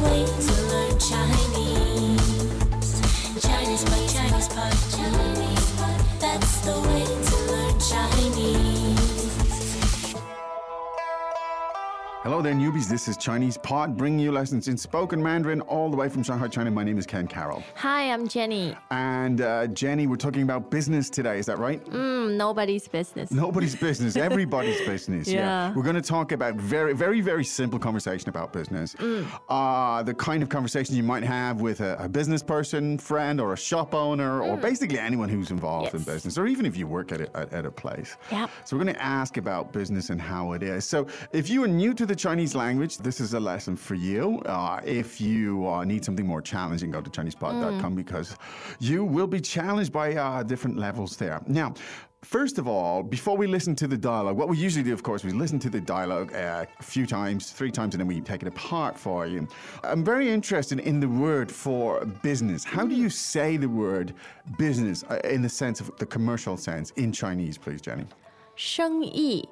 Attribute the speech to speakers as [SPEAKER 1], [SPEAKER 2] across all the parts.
[SPEAKER 1] way to learn Chinese. Chinese pot, Chinese pot, Chinese pot. That's the way to learn Chinese.
[SPEAKER 2] Hello there, newbies. This is Chinese Pod, bringing you lessons in spoken Mandarin all the way from Shanghai, China. My name is Ken Carroll.
[SPEAKER 3] Hi, I'm Jenny.
[SPEAKER 2] And Jenny, we're talking about business today. Is that right?
[SPEAKER 3] Nobody's business.
[SPEAKER 2] Nobody's business. Everybody's business.
[SPEAKER 3] Yeah.
[SPEAKER 2] We're going to talk about very simple conversation about business. The kind of conversation you might have with a business person, friend, or a shop owner, or basically anyone who's involved in business, or even if you work at a place.
[SPEAKER 3] Yep.
[SPEAKER 2] So we're going to ask about business and how it is. So if you are new to the Chinese language, this is a lesson for you. If you need something more challenging, go to ChinesePod.com because you will be challenged by different levels there. Now, first of all, before we listen to the dialogue, what we usually do, of course, we listen to the dialogue a few times, 3 times, and then we take it apart for you. I'm very interested in the word for business. How do you say the word business in the sense of the commercial sense in Chinese, please, Jenny?
[SPEAKER 3] 生意，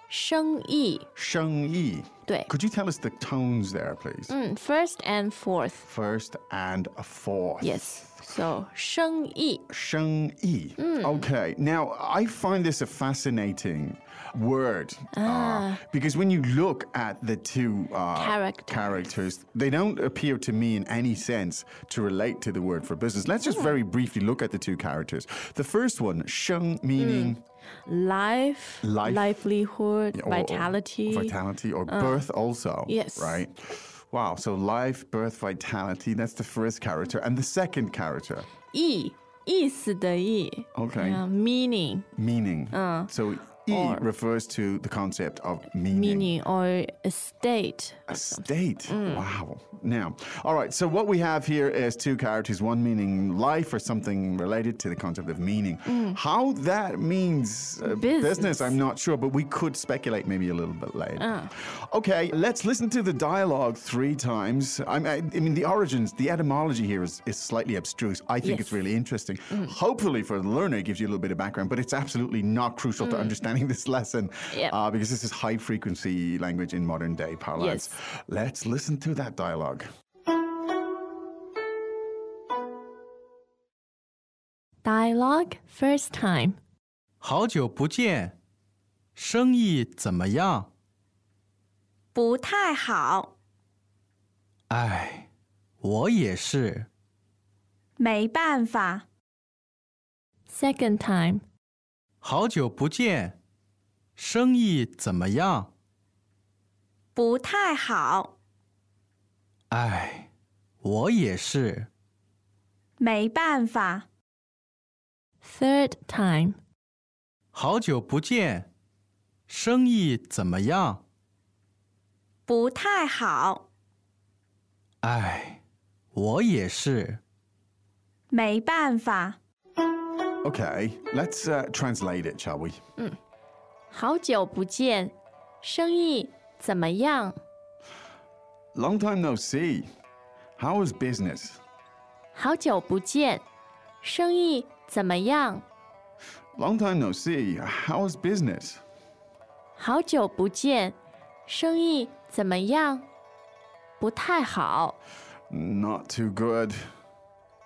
[SPEAKER 3] 生意，
[SPEAKER 2] 生意.
[SPEAKER 3] 对。
[SPEAKER 2] Could you tell us the tones there, please?
[SPEAKER 3] First and fourth.
[SPEAKER 2] First and a fourth.
[SPEAKER 3] Yes. So 生意.
[SPEAKER 2] 生意. Okay. Now, I find this a fascinating word because when you look at the two characters, they don't appear to me in any sense to relate to the word for business. Let's just very briefly look at the two characters. The first one, 生 meaning
[SPEAKER 3] Life, livelihood, vitality.
[SPEAKER 2] Vitality or birth also.
[SPEAKER 3] Yes.
[SPEAKER 2] Right? Wow. So life, birth, vitality. That's the first character. And the second character?
[SPEAKER 3] 意，意思的意。
[SPEAKER 2] Okay.
[SPEAKER 3] Meaning.
[SPEAKER 2] Meaning. So 意 refers to the concept of meaning.
[SPEAKER 3] Meaning or a state.
[SPEAKER 2] A state. Wow. Now, all right. So what we have here is two characters, one meaning life or something related to the concept of meaning. How that means business, I'm not sure, but we could speculate maybe a little bit later. Okay, let's listen to the dialogue 3 times. I mean, the origins, the etymology here is slightly abstruse. I think it's really interesting. Hopefully for the learner, it gives you a little bit of background, but it's absolutely not crucial to understanding this lesson because this is high-frequency language in modern-day parlance.
[SPEAKER 3] Yes.
[SPEAKER 2] Let's listen to that dialogue.
[SPEAKER 3] Dialogue first time.
[SPEAKER 4] 好久不见，生意怎么样？
[SPEAKER 5] 不太好，
[SPEAKER 4] 哎，我也是。
[SPEAKER 5] 没办法，
[SPEAKER 3] Second time.
[SPEAKER 4] 好久不见，生意怎么样？
[SPEAKER 5] 不太好，
[SPEAKER 4] 哎，我也是。
[SPEAKER 5] 没办法，
[SPEAKER 3] Third time.
[SPEAKER 4] 好久不见，生意怎么样？
[SPEAKER 5] 不太好，
[SPEAKER 4] 哎，我也是。
[SPEAKER 5] 没办法，
[SPEAKER 2] Okay, let's translate it, shall we?
[SPEAKER 3] 好久不见，生意怎么样？
[SPEAKER 2] Long time no see. How is business?
[SPEAKER 3] 好久不见，生意怎么样？
[SPEAKER 2] Long time no see. How is business?
[SPEAKER 3] 好久不见，生意怎么样？不太好，
[SPEAKER 2] Not too good.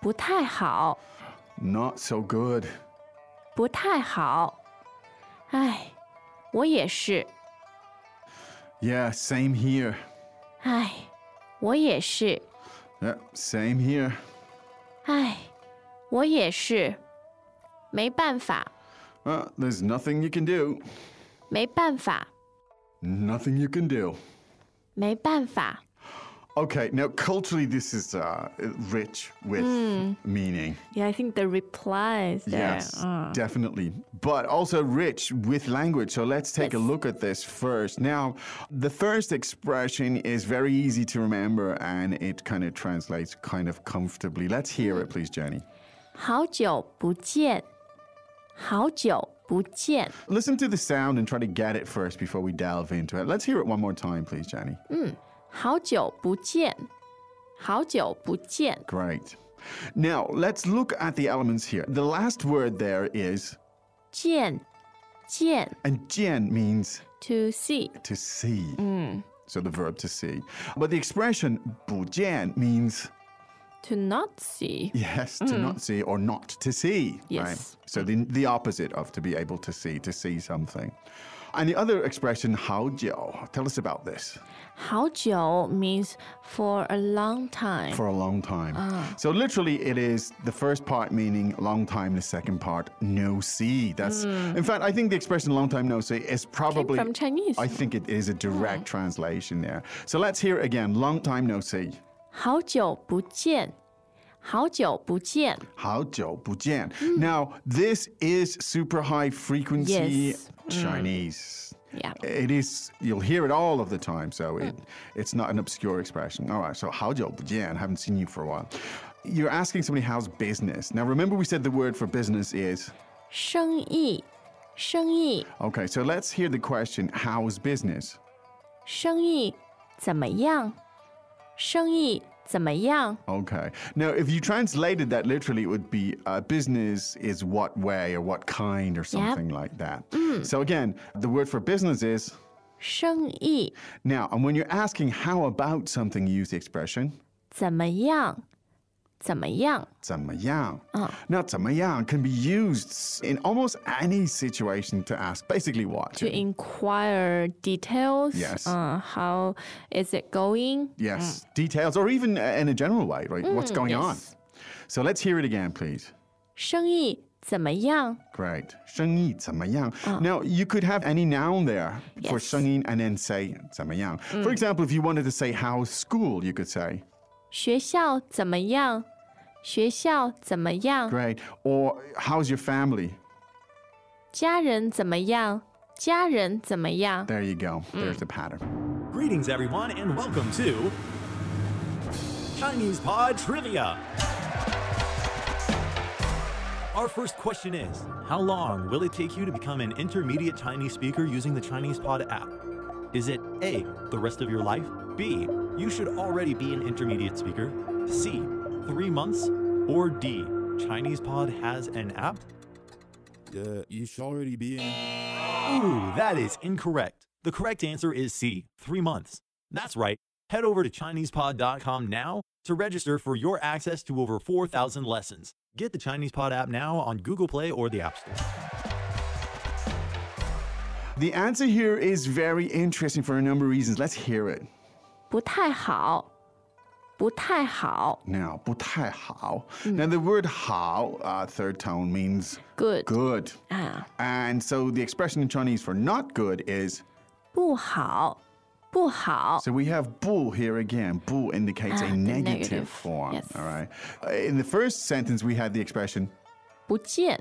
[SPEAKER 3] 不太好，
[SPEAKER 2] Not so good.
[SPEAKER 3] 不太好。唉，我也是。
[SPEAKER 2] Yeah, same here.
[SPEAKER 3] 唉，我也是。
[SPEAKER 2] Yeah, same here.
[SPEAKER 3] 唉，我也是。没办法，
[SPEAKER 2] There's nothing you can do.
[SPEAKER 3] 没办法，
[SPEAKER 2] Nothing you can do.
[SPEAKER 3] 没办法。
[SPEAKER 2] Okay, now culturally this is rich with meaning.
[SPEAKER 3] Yeah, I think the replies there.
[SPEAKER 2] Yes, definitely. But also rich with language. So let's take a look at this first. Now, the first expression is very easy to remember and it kind of translates kind of comfortably. Let's hear it, please, Jenny.
[SPEAKER 3] 好久不见，好久不见。
[SPEAKER 2] Listen to the sound and try to get it first before we delve into it. Let's hear it one more time, please, Jenny.
[SPEAKER 3] 好久不见，好久不见。
[SPEAKER 2] Great. Now, let's look at the elements here. The last word there is
[SPEAKER 3] 见，见
[SPEAKER 2] and jian means
[SPEAKER 3] to see.
[SPEAKER 2] to see. So the verb to see. But the expression 不见 means
[SPEAKER 3] To not see.
[SPEAKER 2] yes, to not see or not to see.
[SPEAKER 3] Yes.
[SPEAKER 2] Right? So the opposite of to be able to see something. And the other expression 好久, tell us about this.
[SPEAKER 3] 好久 means for a long time.
[SPEAKER 2] For a long time. So literally it is the first part meaning long time, the second part no see. That's in fact I think the expression long time no see is probably
[SPEAKER 3] Came from Chinese.
[SPEAKER 2] I think it is a direct translation there. So let's hear it again. Long time no see.
[SPEAKER 3] 好久不见，好久不见。
[SPEAKER 2] 好久不见. Now, this is super high frequency
[SPEAKER 3] Yes.
[SPEAKER 2] Chinese.
[SPEAKER 3] Yeah.
[SPEAKER 2] It is, you'll hear it all of the time, so it's not an obscure expression. All right, so 好久不见, haven't seen you for a while. You're asking somebody how's business. Now, remember we said the word for business is?
[SPEAKER 3] 生意，生意，
[SPEAKER 2] Okay, so let's hear the question, how's business?
[SPEAKER 3] 生意怎么样？生意怎么样？
[SPEAKER 2] Okay. Now, if you translated that literally, it would be business is what way or what kind or something like that. So again, the word for business is
[SPEAKER 3] 生意
[SPEAKER 2] now. And when you're asking how about something, you use the expression
[SPEAKER 3] 怎么样？怎么样？
[SPEAKER 2] 怎么样? Now, 怎么样 can be used in almost any situation to ask basically what?
[SPEAKER 3] To inquire details.
[SPEAKER 2] Yes.
[SPEAKER 3] How is it going?
[SPEAKER 2] Yes, details or even in a general way, right? What's going on?
[SPEAKER 3] yes.
[SPEAKER 2] So let's hear it again, please.
[SPEAKER 3] 生意怎么样？
[SPEAKER 2] Great. 生意怎么样? Now, you could have any noun there for
[SPEAKER 3] Yes.
[SPEAKER 2] 生意 and then say 怎么样. For example, if you wanted to say how's school, you could say
[SPEAKER 3] 学校怎么样？学校怎么样？
[SPEAKER 2] great. Or how's your family?
[SPEAKER 3] 家人怎么样？家人怎么样？
[SPEAKER 2] There you go. There's the pattern.
[SPEAKER 6] Greetings, everyone, and welcome to Chinese Pod Trivia. Our first question is, how long will it take you to become an intermediate Chinese speaker using the Chinese Pod app? Is it A, the rest of your life? B, you should already be an intermediate speaker? C, 3 months? Or D, Chinese Pod has an app?
[SPEAKER 7] You should already be in.
[SPEAKER 6] Ooh, that is incorrect. The correct answer is C, 3 months. That's right. Head over to ChinesePod.com now to register for your access to over 4,000 lessons. Get the Chinese Pod app now on Google Play or the App Store.
[SPEAKER 2] The answer here is very interesting for a number of reasons. Let's hear it.
[SPEAKER 3] 不太好，不太好。
[SPEAKER 2] Now, 不太好. Now, the word 好, third tone, means
[SPEAKER 3] Good.
[SPEAKER 2] good.
[SPEAKER 3] 啊，
[SPEAKER 2] And so the expression in Chinese for not good is
[SPEAKER 3] 不好，不好。
[SPEAKER 2] so we have 不 here again. 不 indicates a
[SPEAKER 3] the
[SPEAKER 2] negative
[SPEAKER 3] negative,
[SPEAKER 2] form.
[SPEAKER 3] yes.
[SPEAKER 2] All right. In the first sentence, we had the expression
[SPEAKER 3] 不见，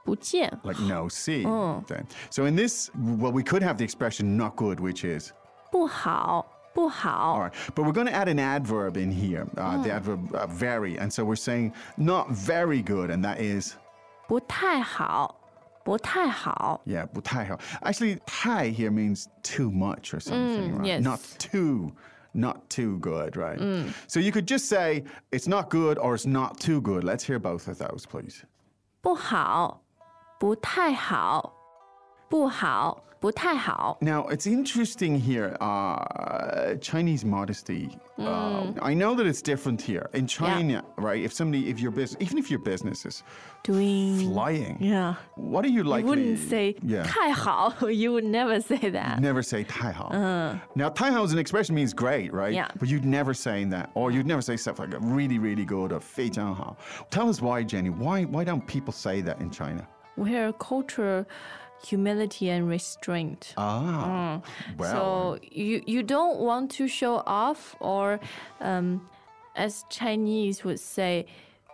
[SPEAKER 3] 不见。
[SPEAKER 2] like no see. Okay. So in this, well, we could have the expression not good, which is
[SPEAKER 3] 不好，不
[SPEAKER 2] all
[SPEAKER 3] 好。
[SPEAKER 2] right. But we're going to add an adverb in here. The adverb very. And so we're saying not very good, and that is
[SPEAKER 3] 不太好，不太好。
[SPEAKER 2] yeah, 不太好. Actually, 太 here means too much or something, right?
[SPEAKER 3] yes.
[SPEAKER 2] Not too good, right? So you could just say it's not good or it's not too good. Let's hear both of those, please.
[SPEAKER 3] 不好，不太好，不好，不太好。
[SPEAKER 2] Now, it's interesting here, Chinese modesty. I know that it's different here. In China, right, if your business, even if your business is
[SPEAKER 3] Doing.
[SPEAKER 2] flying,
[SPEAKER 3] Yeah.
[SPEAKER 2] what are you likely?
[SPEAKER 3] You wouldn't say
[SPEAKER 2] yeah.
[SPEAKER 3] 太好. You would never say that.
[SPEAKER 2] Never say 太好. Now, 太好is an expression means great, right?
[SPEAKER 3] Yeah.
[SPEAKER 2] But you'd never say that, or you'd never say stuff like really, really good or 非常好. Tell us why, Jenny. Why don't people say that in China?
[SPEAKER 3] We're culture, humility and restraint.
[SPEAKER 2] Well.
[SPEAKER 3] So you don't want to show off, or as Chinese would say,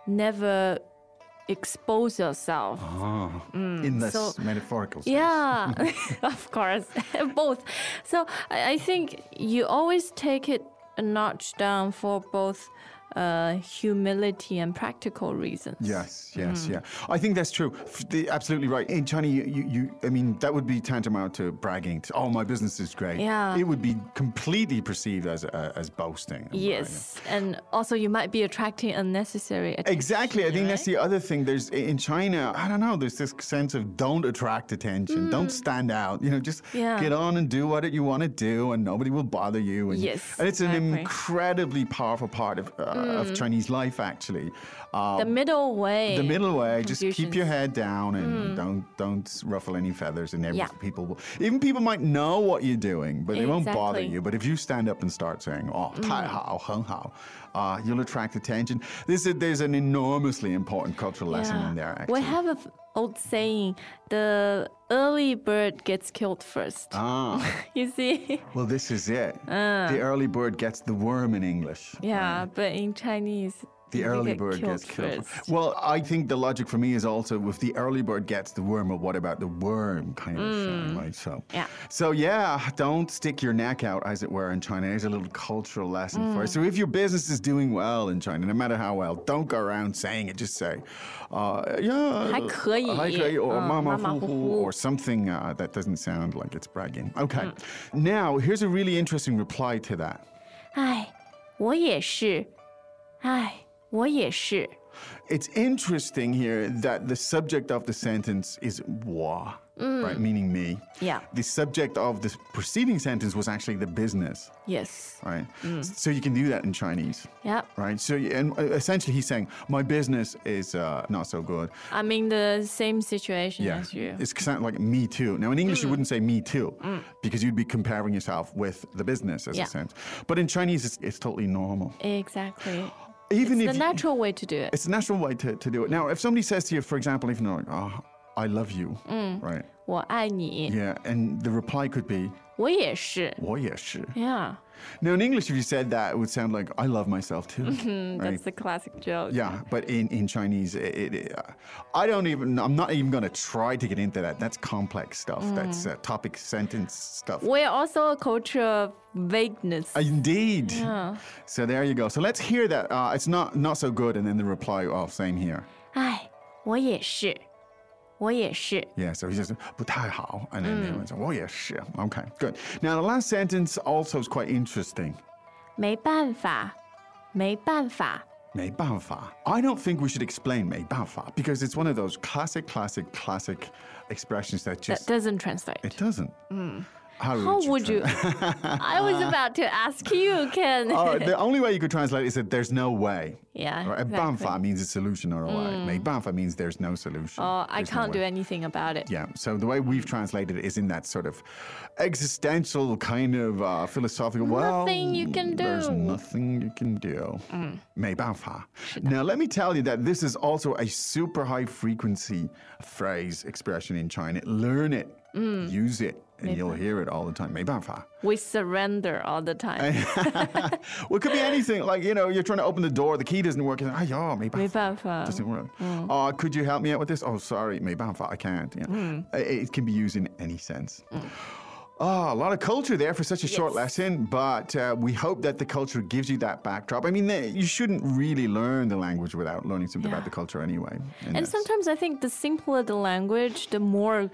[SPEAKER 3] never expose yourself.
[SPEAKER 2] in this
[SPEAKER 3] so-
[SPEAKER 2] metaphorical sense.
[SPEAKER 3] Yeah, of course, both. So I think you always take it a notch down for both humility and practical reasons.
[SPEAKER 2] Yes, yeah. I think that's true. Absolutely right. In China, I mean, that would be tantamount to bragging. Oh, my business is great.
[SPEAKER 3] Yeah.
[SPEAKER 2] It would be completely perceived as boasting.
[SPEAKER 3] Yes, and also you might be attracting unnecessary attention.
[SPEAKER 2] Exactly. I think that's
[SPEAKER 3] right?
[SPEAKER 2] the other thing. There's in China, I don't know, there's this sense of don't attract attention, don't stand out. Just get on and do what you want to do, and nobody will bother you. And,
[SPEAKER 3] Yes,
[SPEAKER 2] and it's an
[SPEAKER 3] exactly.
[SPEAKER 2] incredibly powerful part of Chinese life, actually.
[SPEAKER 3] The middle way.
[SPEAKER 2] The middle way, just keep
[SPEAKER 3] Confucians.
[SPEAKER 2] your head down and don't ruffle any feathers. And
[SPEAKER 3] Yeah.
[SPEAKER 2] people might know what you're doing, but they won't bother
[SPEAKER 3] Exactly.
[SPEAKER 2] you. But if you stand up and start saying, "Oh, 太好,很好," you'll attract attention. There's an enormously important cultural lesson in there. Actually.
[SPEAKER 3] We have an old saying, the early bird gets killed first. You see?
[SPEAKER 2] Well, this is it. The early bird gets the worm in English.
[SPEAKER 3] Yeah, but in Chinese,
[SPEAKER 2] The
[SPEAKER 3] you
[SPEAKER 2] early
[SPEAKER 3] get
[SPEAKER 2] bird gets killed.
[SPEAKER 3] first.
[SPEAKER 2] Well, I think the logic for me is also if the early bird gets the worm, well, what about the worm kind of thing, right? So don't stick your neck out, as it were, in China. There's a little cultural lesson for us. So if your business is doing well in China, no matter how well, don't go around saying it. Just say, yeah,
[SPEAKER 3] 还可以,
[SPEAKER 2] 还可以, or 马马虎虎,
[SPEAKER 3] 马马虎虎.
[SPEAKER 2] or something that doesn't sound like it's bragging. Okay. Now, here's a really interesting reply to that.
[SPEAKER 3] 哎，我也是。哎，我也是。
[SPEAKER 2] It's interesting here that the subject of the sentence is 我, right, meaning me.
[SPEAKER 3] Yeah.
[SPEAKER 2] The subject of the preceding sentence was actually the business,
[SPEAKER 3] Yes.
[SPEAKER 2] right? So you can do that in Chinese,
[SPEAKER 3] Yep.
[SPEAKER 2] right? So and essentially he's saying my business is not so good.
[SPEAKER 3] I'm in the same situation as you.
[SPEAKER 2] It's kind of like me too. Now in English you wouldn't say me too because you'd be comparing yourself with the business as
[SPEAKER 3] Yeah.
[SPEAKER 2] a sense. But in Chinese it's totally normal.
[SPEAKER 3] Exactly.
[SPEAKER 2] Even
[SPEAKER 3] It's
[SPEAKER 2] if
[SPEAKER 3] the natural way to do it.
[SPEAKER 2] It's a natural way to do it. Now, if somebody says to you, for example, even like, oh, I love you, right?
[SPEAKER 3] 我爱你，
[SPEAKER 2] Yeah, and the reply could be,
[SPEAKER 3] 我也是。
[SPEAKER 2] 我也是.
[SPEAKER 3] Yeah,
[SPEAKER 2] Now, in English, if you said that, it would sound like, I love myself too. right?
[SPEAKER 3] that's the classic joke.
[SPEAKER 2] Yeah, but in Chinese, I'm not even going to try to get into that. That's complex stuff. That's topic sentence stuff.
[SPEAKER 3] We're also a culture of vagueness.
[SPEAKER 2] Indeed.
[SPEAKER 3] Yeah.
[SPEAKER 2] So there you go. So let's hear that. It's not so good. And then the reply, oh, same here.
[SPEAKER 3] 哎，我也是，我也是。
[SPEAKER 2] Yeah, so he says, 不太好. And then the other one says, 我也是. Okay, good. Now, the last sentence also is quite interesting.
[SPEAKER 3] 没办法，没办法。
[SPEAKER 2] 没办法. I don't think we should explain 没办法 because it's one of those classic expressions that
[SPEAKER 3] That
[SPEAKER 2] just...
[SPEAKER 3] doesn't translate.
[SPEAKER 2] It doesn't. How
[SPEAKER 3] would you? I was about to ask you, Ken.
[SPEAKER 2] The only way you could translate is that there's no way.
[SPEAKER 3] Yeah,
[SPEAKER 2] Right?
[SPEAKER 3] exactly.
[SPEAKER 2] 办法 means a solution or a way. 没办法 means there's no solution.
[SPEAKER 3] Oh, I
[SPEAKER 2] There's no
[SPEAKER 3] can't do
[SPEAKER 2] way.
[SPEAKER 3] anything about it.
[SPEAKER 2] Yeah, so the way we've translated it is in that sort of existential kind of philosophical,
[SPEAKER 3] Nothing you can
[SPEAKER 2] there's
[SPEAKER 3] do.
[SPEAKER 2] nothing you can do. 没办法. Now, let me tell you that this is also a super high frequency phrase expression in China. Learn it, use it, and you'll hear it all the time. 没办法.
[SPEAKER 3] We surrender all the time.
[SPEAKER 2] Well, it could be anything. Like, you're trying to open the door, the key doesn't work. You're like, 没办法.
[SPEAKER 3] 没办法。
[SPEAKER 2] Doesn't work. Could you help me out with this? Oh, sorry, 没办法, I can't. Yeah. It can be used in any sense. A lot of culture there for such a short lesson, but we hope that the culture gives you that backdrop. I mean, you shouldn't really learn the language without learning something about the culture anyway.
[SPEAKER 3] And
[SPEAKER 2] that's-
[SPEAKER 3] sometimes I think the simpler the language, the more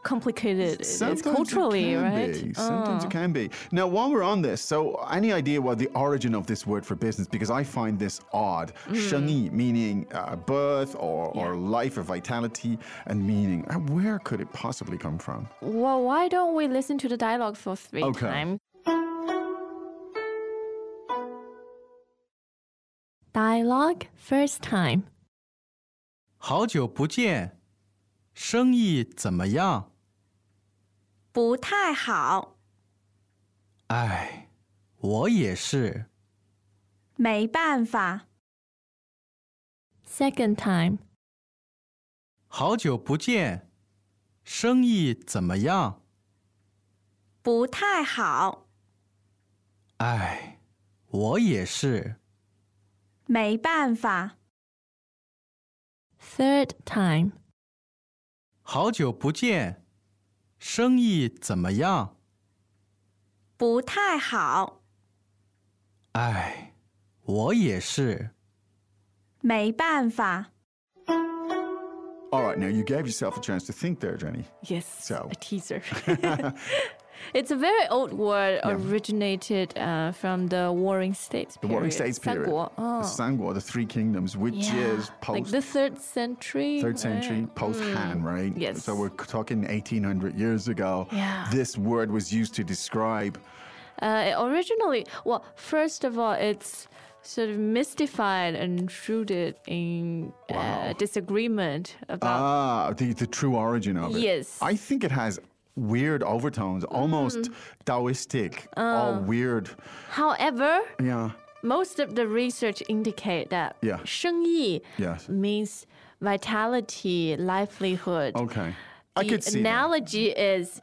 [SPEAKER 3] complicated it is
[SPEAKER 2] Sometimes
[SPEAKER 3] culturally,
[SPEAKER 2] it can
[SPEAKER 3] right?
[SPEAKER 2] be. Sometimes it can be. Now, while we're on this, so any idea what the origin of this word for business? Because I find this odd. 生意 meaning birth or life or vitality, and meaning. Where could it possibly come from?
[SPEAKER 3] Well, why don't we listen to the dialogue for 3
[SPEAKER 2] Okay.
[SPEAKER 3] times? Dialogue first time.
[SPEAKER 4] 好久不见，生意怎么样？
[SPEAKER 5] 不太好，
[SPEAKER 4] 哎，我也是。
[SPEAKER 5] 没办法，
[SPEAKER 3] Second time.
[SPEAKER 4] 好久不见，生意怎么样？
[SPEAKER 5] 不太好，
[SPEAKER 4] 哎，我也是。
[SPEAKER 5] 没办法，
[SPEAKER 3] Third time.
[SPEAKER 4] 好久不见，生意怎么样？
[SPEAKER 5] 不太好，
[SPEAKER 4] 哎，我也是。
[SPEAKER 5] 没办法，
[SPEAKER 2] All right, now you gave yourself a chance to think there, Jenny.
[SPEAKER 3] Yes,
[SPEAKER 2] So.
[SPEAKER 3] a teaser. It's a very old word, originated from the Warring States
[SPEAKER 2] The
[SPEAKER 3] period.
[SPEAKER 2] Warring States period.
[SPEAKER 3] 三国.
[SPEAKER 2] The
[SPEAKER 3] Oh.
[SPEAKER 2] Sangguo, the Three Kingdoms, which
[SPEAKER 3] Yeah,
[SPEAKER 2] is
[SPEAKER 3] like
[SPEAKER 2] post
[SPEAKER 3] the 3rd century.
[SPEAKER 2] 3rd century,
[SPEAKER 3] right?
[SPEAKER 2] post Han, right?
[SPEAKER 3] Yes.
[SPEAKER 2] So we're talking 1800 years ago.
[SPEAKER 3] Yeah.
[SPEAKER 2] This word was used to describe.
[SPEAKER 3] Originally, well, first of all, it's sort of mystified and rooted in disagreement about.
[SPEAKER 2] The true origin of it.
[SPEAKER 3] Yes.
[SPEAKER 2] I think it has weird overtones, almost Taoistic, all weird.
[SPEAKER 3] However,
[SPEAKER 2] Yeah.
[SPEAKER 3] most of the research indicate that
[SPEAKER 2] Yeah.
[SPEAKER 3] 生意
[SPEAKER 2] Yes.
[SPEAKER 3] means vitality, livelihood.
[SPEAKER 2] Okay. I could
[SPEAKER 3] The
[SPEAKER 2] see that.
[SPEAKER 3] analogy is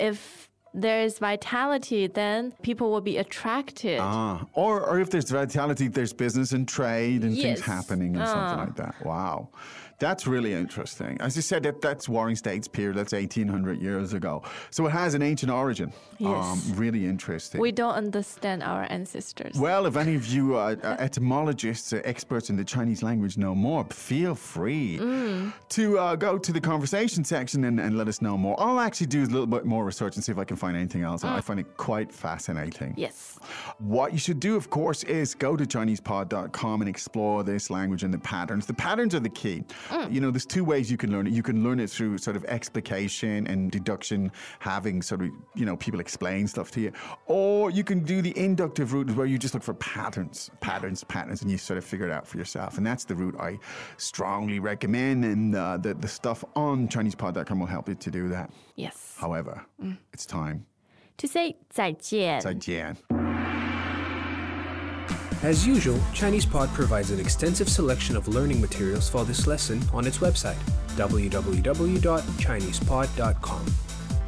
[SPEAKER 3] if there is vitality, then people will be attracted.
[SPEAKER 2] Or if there's vitality, there's business and trade and things
[SPEAKER 3] Yes.
[SPEAKER 2] happening and something like that. Wow. That's really interesting. As you said, that's Warring States period. That's 1800 years ago. So it has an ancient origin.
[SPEAKER 3] Yes.
[SPEAKER 2] Really interesting.
[SPEAKER 3] We don't understand our ancestors.
[SPEAKER 2] Well, if any of you etymologists, experts in the Chinese language know more, feel free to go to the conversation section and let us know more. I'll actually do a little bit more research and see if I can find anything else. I find it quite fascinating.
[SPEAKER 3] Yes.
[SPEAKER 2] What you should do, of course, is go to ChinesePod.com and explore this language and the patterns. The patterns are the key. You know, there's two ways you can learn it. You can learn it through sort of explication and deduction, having sort of, you know, people explain stuff to you. Or you can do the inductive route where you just look for patterns, and you sort of figure it out for yourself. And that's the route I strongly recommend. And the stuff on ChinesePod.com will help you to do that.
[SPEAKER 3] Yes.
[SPEAKER 2] However, it's time.
[SPEAKER 3] To say 再见.
[SPEAKER 2] 再见.
[SPEAKER 8] As usual, ChinesePod provides an extensive selection of learning materials for this lesson on its website, www.chinesepod.com.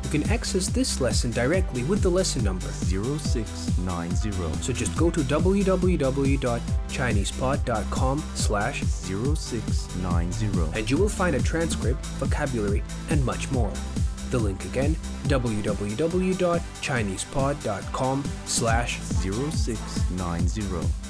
[SPEAKER 8] You can access this lesson directly with the lesson number
[SPEAKER 7] 0690
[SPEAKER 8] So just go to www.chinesepod.com/0690
[SPEAKER 7] 90
[SPEAKER 8] and you will find a transcript, vocabulary, and much more. The link again, www.chinesepod.com/0690